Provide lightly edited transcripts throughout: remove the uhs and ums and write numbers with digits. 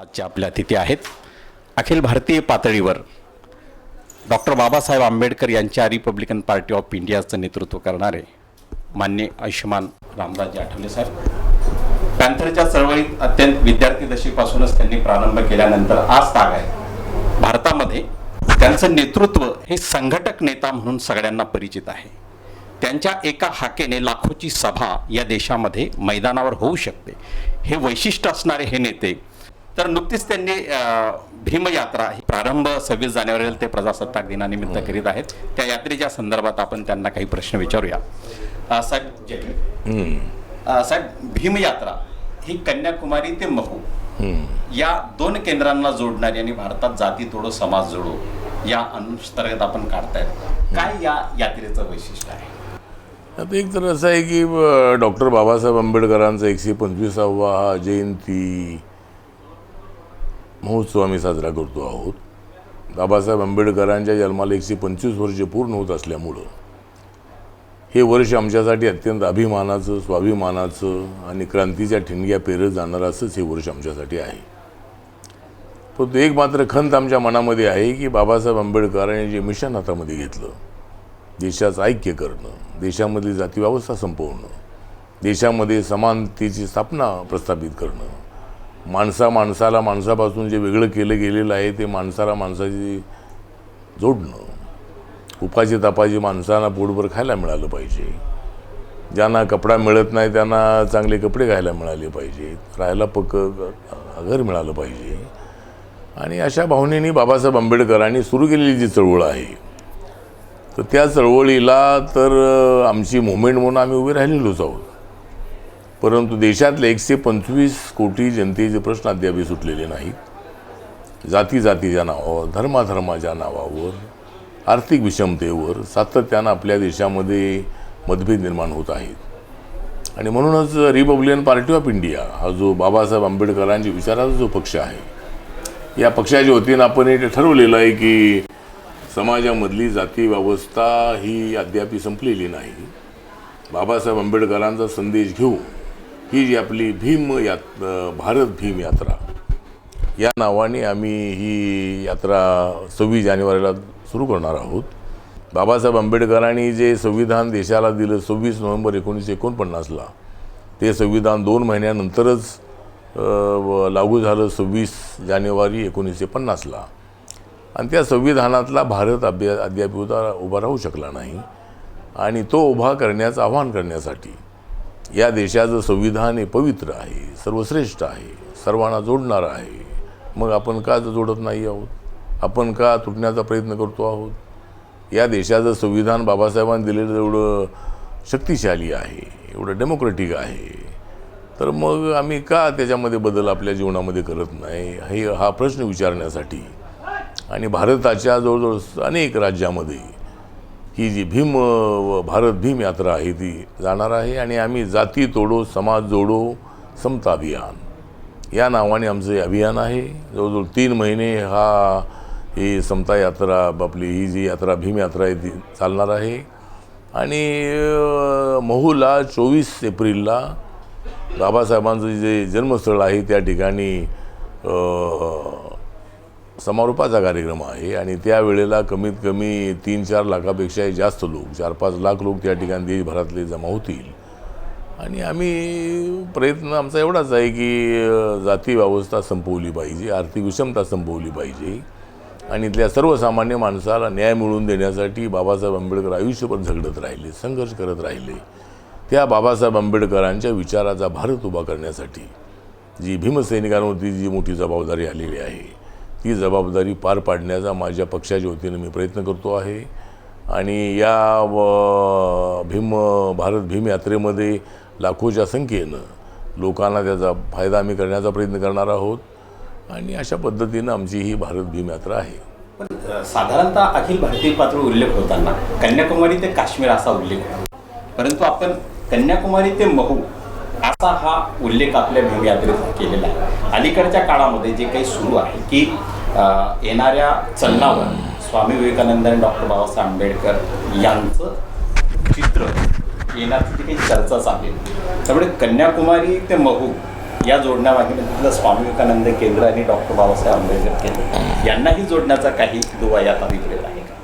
आजचे आपले अतिथी आहेत अखिल भारतीय पातळीवर डॉक्टर बाबासाहेब आंबेडकर यांच्या रिपब्लिकन पार्टी ऑफ इंडियाचं नेतृत्व करणारे माननीय आयुष्यमान रामदासजी आठवले साहेब। पॅन्थरच्या चळवळीत अत्यंत विद्यार्थी दशेपासूनच त्यांनी प्रारंभ केल्यानंतर आज ताग आहे भारतामध्ये त्यांचं नेतृत्व हे संघटक नेता म्हणून सगळ्यांना परिचित आहे। त्यांच्या एका हाकेने लाखोची सभा या देशामध्ये मैदानावर होऊ शकते, हे वैशिष्ट्य असणारे हे नेते। तर नुकतीच त्यांनी भीमयात्रा ही प्रारंभ 26 जानेवारीला ते प्रजासत्ताक दिनानिमित्त करीत आहेत। त्या यात्रेच्या संदर्भात आपण त्यांना काही प्रश्न विचारूया। साहेब, भीमयात्रा ही कन्याकुमारी ते महू या दोन केंद्रांना जोडणारी आणि भारतात जाती तोडो समाज जोडो या अंतर्गत आपण काढतायत। काय या यात्रेचं वैशिष्ट्य आहे? आता एक तर असं आहे की डॉक्टर बाबासाहेब आंबेडकरांचा 125वा जयंती महोत्सव आम्ही साजरा करतो आहोत। बाबासाहेब आंबेडकरांच्या जन्माला 125 वर्षे पूर्ण होत असल्यामुळं हे वर्ष आमच्यासाठी अत्यंत अभिमानाचं, स्वाभिमानाचं आणि क्रांतीच्या ठिणग्या पेरत जाणारं असंच हे वर्ष आमच्यासाठी आहे। परंतु एक मात्र खंत आमच्या मनामध्ये आहे की बाबासाहेब आंबेडकरांनी जे मिशन हातामध्ये घेतलं, देशाचं ऐक्य करणं, देशामधली जातीव्यवस्था संपवणं, देशामध्ये समानतेची स्थापना प्रस्थापित करणं, माणसाला माणसापासून जे वेगळं केलं गेलेलं आहे ते माणसाला माणसाची जोडणं, उपाशी तापाची माणसांना पोटभर खायला मिळालं पाहिजे, ज्यांना कपडा मिळत नाही त्यांना चांगले कपडे घायला मिळाले पाहिजेत, राहायला घर मिळालं पाहिजे। आणि अशा भावनेने बाबासाहेब आंबेडकरांनी सुरू केलेली जी चळवळ आहे तर त्या चळवळीला तर आमची मुवमेंट म्हणून आम्ही उभे राहिलेलोच आहोत। परंतु देशातले 125 कोटी जनतेचे प्रश्न अद्याप सुटलेले नाहीत। जातीच्या नावावर, धर्माच्या नावावर, आर्थिक विषमतेवर सातत्यानं आपल्या देशामध्ये मतभेद निर्माण होत आहेत। आणि म्हणूनच रिपब्लिकन पार्टी ऑफ इंडिया हा जो बाबासाहेब आंबेडकरांच्या विचाराचा जो पक्ष आहे, या पक्षाच्या वतीनं आपण हे ठरवलेलं आहे की समाजामधली जाती व्यवस्था ही अद्याप संपलेली नाही। बाबासाहेब आंबेडकरांचा संदेश घेऊन ही जी आपली भारत भीम यात्रा या नावाने आम्ही ही यात्रा 26 जानेवारीला सुरू करणार आहोत। बाबासाहेब आंबेडकरांनी जे संविधान देशाला दिलं 26 नोव्हेंबर 1949ला, ते संविधान 2 महिन्यानंतरच लागू झालं 26 जानेवारी 1950ला। आणि त्या संविधानातला भारत अद्याप उभा राहू शकला नाही। आणि तो उभा करण्याचं आव्हान करण्यासाठी या देशाचं संविधान हे पवित्र आहे, सर्वश्रेष्ठ आहे, सर्वांना जोडणारं आहे। मग आपण का जोडत नाही आहोत? आपण का तुटण्याचा प्रयत्न करतो आहोत? या देशाचं संविधान बाबासाहेबांनी दिलेलं एवढं शक्तिशाली आहे, एवढं डेमोक्रेटिक आहे, तर मग आम्ही का त्याच्यामध्ये बदल आपल्या जीवनामध्ये करत नाही हा प्रश्न विचारण्यासाठी आणि भारताच्या जवळजवळ अनेक राज्यामध्ये ही जी भारत भीम यात्रा आहे ती जाणार आहे। आणि आम्ही जाती तोडो समाज जोडो समता अभियान या नावाने आमचं हे अभियान आहे। जवळजवळ 3 महिने ही समता यात्रा आपली ही जी यात्रा भीम यात्रा आहे ती चालणार आहे। आणि महूला 24 एप्रिलला बाबासाहेबांचं जे जन्मस्थळ आहे त्या ठिकाणी समारोपाचा कार्यक्रम आहे। आणि त्यावेळेला कमीत कमी 3-4 लाखापेक्षाही जास्त लोक, 4-5 लाख लोक त्या ठिकाणी देशभरातले जमा होतील। आणि आम्ही प्रयत्न आमचा एवढाच आहे की जाती व्यवस्था संपवली पाहिजे, आर्थिक विषमता संपवली पाहिजे आणि इथल्या सर्वसामान्य माणसाला न्याय मिळवून देण्यासाठी बाबासाहेब आंबेडकर आयुष्यभर झगडत राहिले, संघर्ष करत राहिले। त्या बाबासाहेब आंबेडकरांच्या विचाराचा भारत उभा करण्यासाठी जी भीमसैनिकांवरती जी मोठी जबाबदारी आलेली आहे ती जबाबदारी पार पाडण्याचा माझ्या पक्षाच्या वतीनं मी प्रयत्न करतो आहे। आणि या भारत भीम यात्रेमध्ये लाखोच्या संख्येनं लोकांना त्याचा फायदा आम्ही करण्याचा प्रयत्न करणार आहोत। आणि अशा पद्धतीनं आमची ही भारत भीम यात्रा आहे। पण साधारणतः अखिल भारतीय पातळीवर उल्लेख होताना कन्याकुमारी ते काश्मीर असा उल्लेख होतो, परंतु आपण कन्याकुमारी ते महू असा हा उल्लेख आपल्या भीम यात्रेत केलेला आहे। अलीकडच्या काळामध्ये जे काही सुरू आहे की येणाऱ्या चलनावर स्वामी विवेकानंद आणि डॉक्टर बाबासाहेब आंबेडकर यांचं चित्र येण्याची काही चर्चा चालली, त्यामुळे कन्याकुमारी ते महू या जोडण्यामागे तिथलं स्वामी विवेकानंद केंद्र आणि डॉक्टर बाबासाहेब आंबेडकर केंद्र यांनाही जोडण्याचा काही दुवा यात अभिप्रेत आहे का?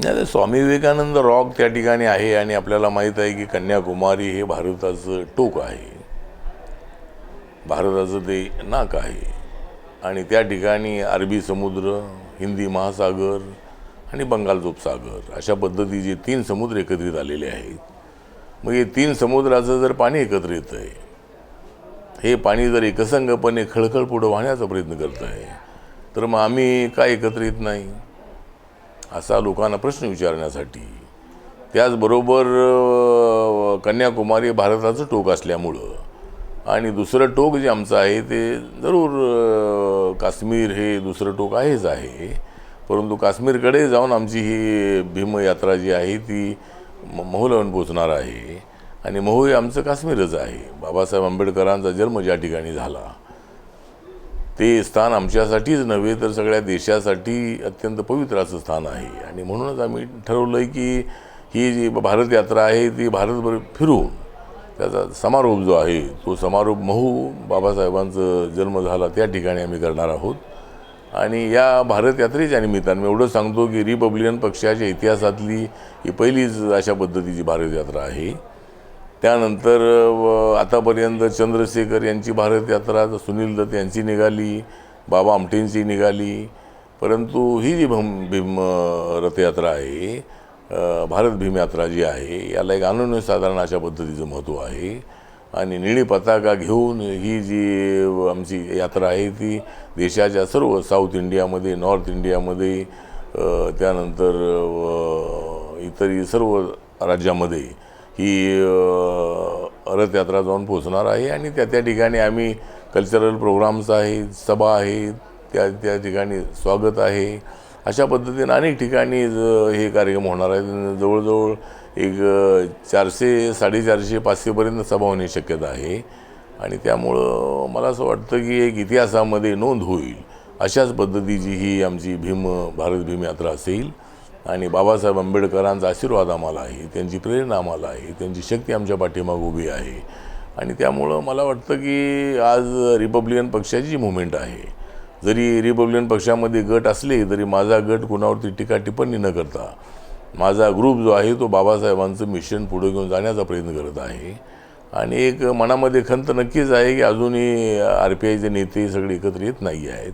नाही, स्वामी विवेकानंद रॉक त्या ठिकाणी आहे आणि आपल्याला माहीत आहे की कन्याकुमारी हे भारताचं टोक आहे, भारताचं ते नाक आहे आणि त्या ठिकाणी अरबी समुद्र, हिंदी महासागर आणि बंगालचा उपसागर अशा पद्धतीचे 3 समुद्र एकत्रित आलेले आहेत. मग हे 3 समुद्राचं जर पाणी एकत्र येतं आहे, हे पाणी जर एकसंगपणे खळखळ पुढं वाहण्याचा प्रयत्न करत आहे, तर मग आम्ही काय एकत्र येत नाही असा लोकांना प्रश्न विचारण्यासाठी. त्याचबरोबर कन्याकुमारी भारताचं टोक असल्यामुळं आणि दुसरं टोक जे आमचं आहे ते जरूर काश्मीर हे दुसरं टोक आहेच आहे, परंतु काश्मीरकडे जाऊन आमची ही भीमयात्रा जी आहे ती महूलावून पोचणार आहे आणि महू हे आमचं काश्मीरच आहे. बाबासाहेब आंबेडकरांचा जन्म ज्या ठिकाणी झाला ते स्थान आमच्यासाठीच नव्हे तर सगळ्या देशासाठी अत्यंत पवित्र असं स्थान आहे आणि म्हणूनच आम्ही ठरवलं आहे की ही जी भारत यात्रा आहे ती भारतभर फिरून त्याचा समारोप जो आहे तो समारोप महू बाबासाहेबांचा जन्म झाला त्या ठिकाणी आम्ही करणार आहोत. आणि या भारत यात्रेच्या निमित्तानं मी एवढं सांगतो की रिपब्लिकन पक्षाच्या इतिहासातली ही पहिलीच अशा पद्धतीची भारत यात्रा आहे. त्यानंतर आतापर्यंत चंद्रशेखर यांची भारत यात्रा, सुनील दत्त यांची निघाली, बाबा आमटेंची निघाली, परंतु ही जी भीम रथयात्रा आहे, भारत भीमयात्रा जी आहे याला एक अनन्यसाधारण अशा पद्धतीचं महत्त्व आहे आणि निळी पताका घेऊन ही जी आमची यात्रा आहे ती देशाच्या सर्व साऊथ इंडियामध्ये, नॉर्थ इंडियामध्ये, त्यानंतर इतरही सर्व राज्यामध्ये ही रथयात्रा जाऊन पोचणार आहे आणि त्या ठिकाणी आम्ही कल्चरल प्रोग्राम्स आहेत, सभा आहेत, त्या ठिकाणी स्वागत आहे. अशा पद्धतीने अनेक ठिकाणी हे कार्यक्रम होणार आहेत. जवळजवळ एक 400, 450, 500पर्यंत सभा होण्याची शक्यता आहे आणि त्यामुळं मला असं वाटतं की एक इतिहासामध्ये नोंद होईल अशाच पद्धतीची ही आमची भारत भीमयात्रा असेल आणि बाबासाहेब आंबेडकरांचा आशीर्वाद आम्हाला आहे, त्यांची प्रेरणा आम्हाला आहे, त्यांची शक्ती आमच्या पाठीमागे उभी आहे आणि त्यामुळं मला वाटतं की आज रिपब्लिकन पक्षाची जी मुवमेंट आहे, जरी रिपब्लिकन पक्षामध्ये गट असले तरी माझा गट कुणावरती टीका टिप्पणी न करता माझा ग्रुप जो आहे तो बाबासाहेबांचं मिशन पुढे घेऊन जाण्याचा प्रयत्न करत आहे आणि एक मनामध्ये खंत नक्कीच आहे की अजूनही RPIचे नेते सगळे एकत्र येत नाही आहेत.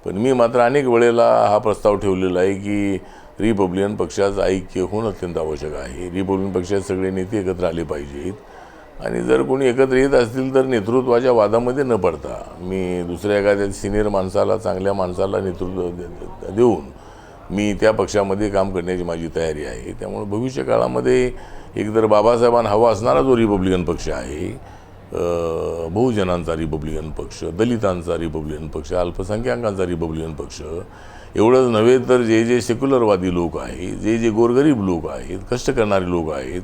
पण मी मात्र अनेक वेळेला हा प्रस्ताव ठेवलेला आहे की रिपब्लिकन पक्षाचं ऐक्य होणं अत्यंत आवश्यक आहे. रिपब्लिकन पक्षाचे सगळे नेते एकत्र आले पाहिजेत आणि जर कोणी एकत्र येत असतील तर नेतृत्वाच्या वादामध्ये न पडता मी दुसऱ्या एखाद्या सिनियर माणसाला, चांगल्या माणसाला नेतृत्व देऊन मी त्या पक्षामध्ये काम करण्याची माझी तयारी आहे. त्यामुळे भविष्य काळामध्ये एकतर बाबासाहेबांना हवा असणारा जो रिपब्लिकन पक्ष आहे, बहुजनांचा रिपब्लिकन पक्ष, दलितांचा रिपब्लिकन पक्ष, अल्पसंख्याकांचा रिपब्लिकन पक्ष, एवढंच नव्हे तर जे सेक्युलरवादी लोक आहेत, जे गोरगरीब लोक आहेत, कष्ट करणारे लोक आहेत,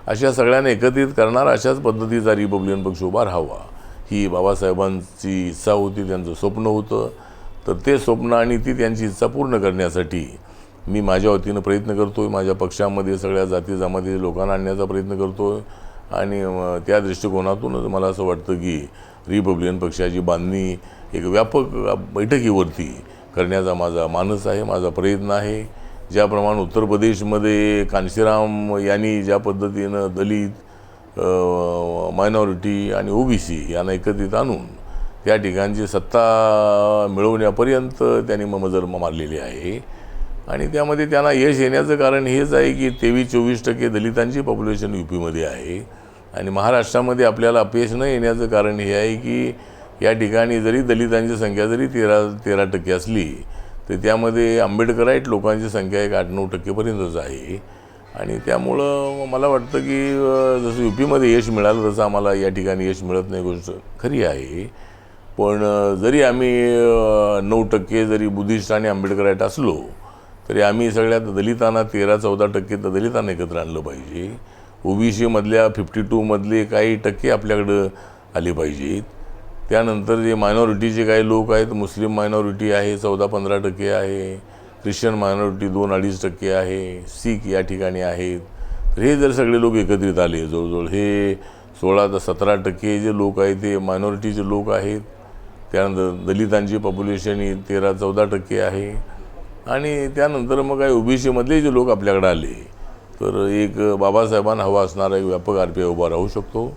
अशा सगळ्यांना एकत्रित करणारा अशाच पद्धतीचा रिपब्लिकन पक्ष उभा राहावा ही बाबासाहेबांची इच्छा होती, त्यांचं स्वप्न होतं. तर ते स्वप्न आणि ती त्यांची इच्छा पूर्ण करण्यासाठी मी माझ्या वतीनं प्रयत्न करतो आहे. माझ्या पक्षामध्ये सगळ्या जाती जमातीच्या लोकांना आणण्याचा प्रयत्न करतो आहे आणि त्या दृष्टिकोनातूनच मला असं वाटतं की रिपब्लिकन पक्षाची बांधणी एक व्यापक बैठकीवरती करण्याचा माझा मानस आहे, माझा प्रयत्न आहे. ज्याप्रमाणे उत्तर प्रदेशमध्ये कांशीराम यांनी ज्या पद्धतीनं दलित, मायनॉरिटी आणि OBC यांना एकत्रित आणून त्या ठिकाणची सत्ता मिळवण्यापर्यंत त्यांनी मजल मारलेली आहे आणि त्यामध्ये त्यांना यश येण्याचं कारण हेच आहे की 23-24% दलितांची पॉप्युलेशन UPमध्ये आहे आणि महाराष्ट्रामध्ये आपल्याला अपयश न येण्याचं कारण हे आहे की या ठिकाणी जरी दलितांची संख्या जरी 13% असली तर त्यामध्ये आंबेडकराईट लोकांची संख्या एक 8-9% आहे आणि त्यामुळं मला वाटतं की जसं UPमध्ये यश मिळालं तसं आम्हाला या ठिकाणी यश मिळत नाही, गोष्ट खरी आहे. पण जरी आम्ही 9% जरी बुद्धिस्ट आणि आंबेडकराईट असलो तरी आम्ही सगळ्यात दलितांना 13-14% तर दलितांना एकत्र आणलं पाहिजे. OBC मधल्या 52मधले काही टक्के आपल्याकडं आले पाहिजेत. त्यानंतर जे मायनॉरिटीचे काही लोक आहेत, मुस्लिम मायनॉरिटी आहे 14-15% आहे, ख्रिश्चन मायनॉरिटी 2-2.5% आहे, शीख या ठिकाणी आहेत. तर हे जर सगळे लोक एकत्रित आले, जवळजवळ हे 16 ते 17% जे लोक आहेत ते मायनॉरिटीचे लोक आहेत. त्यानंतर दलितांची पॉप्युलेशन ही 13-14% आहे. आणि त्यानंतर मग काही OBC मधले जे लोक आपल्याकडे आले तर एक बाबासाहेबांना हवा असणारा एक व्यापक RPI उभा राहू शकतो.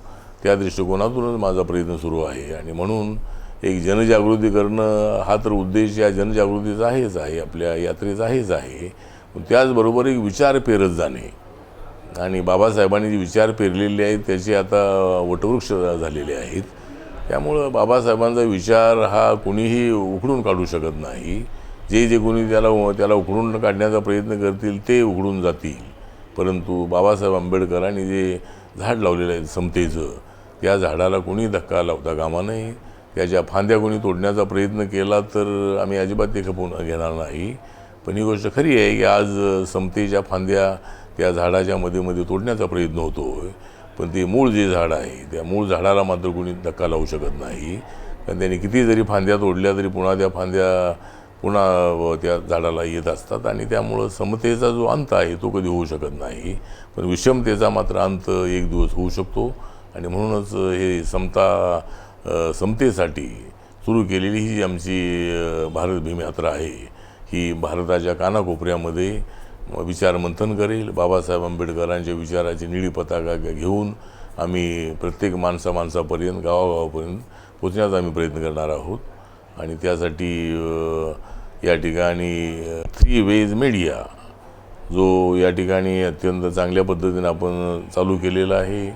त्या दृष्टिकोनातूनच माझा प्रयत्न सुरू आहे. आणि म्हणून एक जनजागृती करणं हा तर उद्देश या जनजागृतीचा आहेच आहे, आपल्या यात्रेचा आहेच आहे. त्याचबरोबर एक विचार पेरत जाणे आणि बाबासाहेबांनी जे विचार पेरलेले आहेत त्याचे आता वटवृक्ष झालेले आहेत. त्यामुळं बाबासाहेबांचा विचार हा कुणीही उखडून काढू शकत नाही. जे कोणी त्याला उखडून काढण्याचा प्रयत्न करतील ते उखडून जातील. परंतु बाबासाहेब आंबेडकरांनी जे झाड लावलेलं आहे समतेचं, त्या झाडाला कोणी धक्का लावता कामा नये. त्याच्या फांद्या कोणी तोडण्याचा प्रयत्न केला तर आम्ही अजिबात ते खपवून घेणार नाही. पण ही गोष्ट खरी आहे की आज समतेच्या फांद्या त्या झाडाच्या मध्ये तोडण्याचा प्रयत्न होतो आहे. पण ते मूळ जे झाड आहे त्या मूळ झाडाला मात्र कोणी धक्का लावू शकत नाही. कारण त्यांनी किती जरी फांद्या तोडल्या तरी पुन्हा त्या फांद्या पुन्हा त्या झाडाला येत असतात. आणि त्यामुळं समतेचा जो अंत आहे तो कधी होऊ शकत नाही. पण विषमतेचा मात्र अंत एक दिवस होऊ शकतो. आणि म्हणूनच हे समतेसाठी सुरू केलेली ही आमची भारत भीम यात्रा आहे. ही भारताच्या कानाकोपऱ्यामध्ये विचारमंथन करेल. बाबासाहेब आंबेडकरांच्या विचाराची निळी पताका घेऊन आम्ही प्रत्येक माणसापर्यंत गावागावापर्यंत पोचण्याचा आम्ही प्रयत्न करणार आहोत. आणि त्यासाठी या ठिकाणी 3 वेज मीडिया जो या ठिकाणी अत्यंत चांगल्या पद्धतीने आपण चालू केलेला आहे.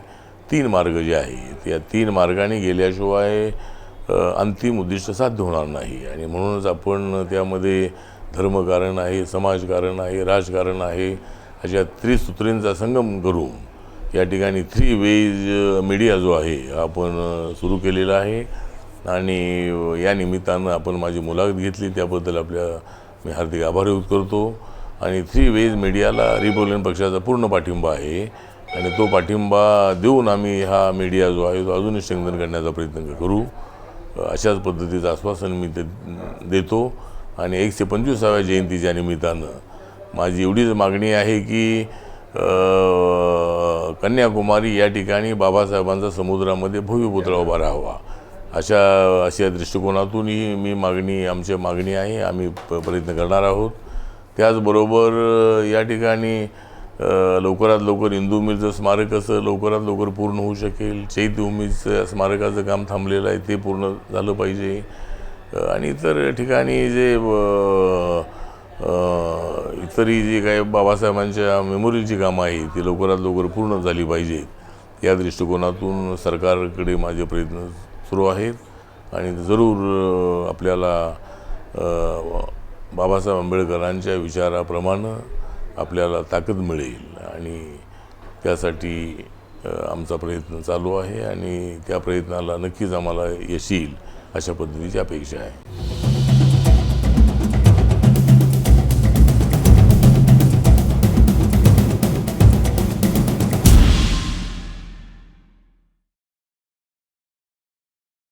3 मार्ग जे आहेत या 3 मार्गाने गेल्याशिवाय अंतिम उद्दिष्ट साध्य होणार नाही. आणि म्हणूनच आपण त्यामध्ये धर्मकारण आहे, समाजकारण आहे, राजकारण आहे अशा त्रिसूत्रींचा संगम करून या ठिकाणी 3 वेज मीडिया जो आहे आपण सुरू केलेला आहे. आणि या निमित्तानं आपण माझी मुलाखत घेतली त्याबद्दल मी हार्दिक आभार व्यक्त करतो. आणि 3 वेज मीडियाला रिपब्लिकन पक्षाचा पूर्ण पाठिंबा आहे. आणि तो पाठिंबा देऊन आम्ही हा मीडिया जो आहे तो अजूनही स्ट्रेंथन करण्याचा प्रयत्न करू. अशाच पद्धतीचं आश्वासन मी देतो. आणि 125व्या जयंतीच्या निमित्तानं माझी एवढीच मागणी आहे की कन्याकुमारी या ठिकाणी बाबासाहेबांचा समुद्रामध्ये भव्य पुतळा उभा राहावा अशा दृष्टिकोनातूनही आमची मागणी आहे. आम्ही प्रयत्न करणार आहोत. त्याचबरोबर या ठिकाणी लवकरात लवकर इंदू मिलचं स्मारक कसं लवकरात लवकर पूर्ण होऊ शकेल. चैत्यभूमीचं स्मारकाचं काम थांबलेलं आहे ते पूर्ण झालं पाहिजे. आणि इतर ठिकाणी जे इतरही जे काही बाबासाहेबांच्या मेमोरियलची कामं आहेत ती लवकरात लवकर पूर्ण झाली पाहिजेत. या दृष्टिकोनातून सरकारकडे माझे प्रयत्न सुरू आहेत. आणि जरूर आपल्याला बाबासाहेब आंबेडकरांच्या विचाराप्रमाणे आपल्याला ताकद मिळेल. आणि त्यासाठी आमचा प्रयत्न चालू आहे. आणि त्या प्रयत्नाला नक्कीच आम्हाला यश येईल अशा पद्धतीची अपेक्षा आहे.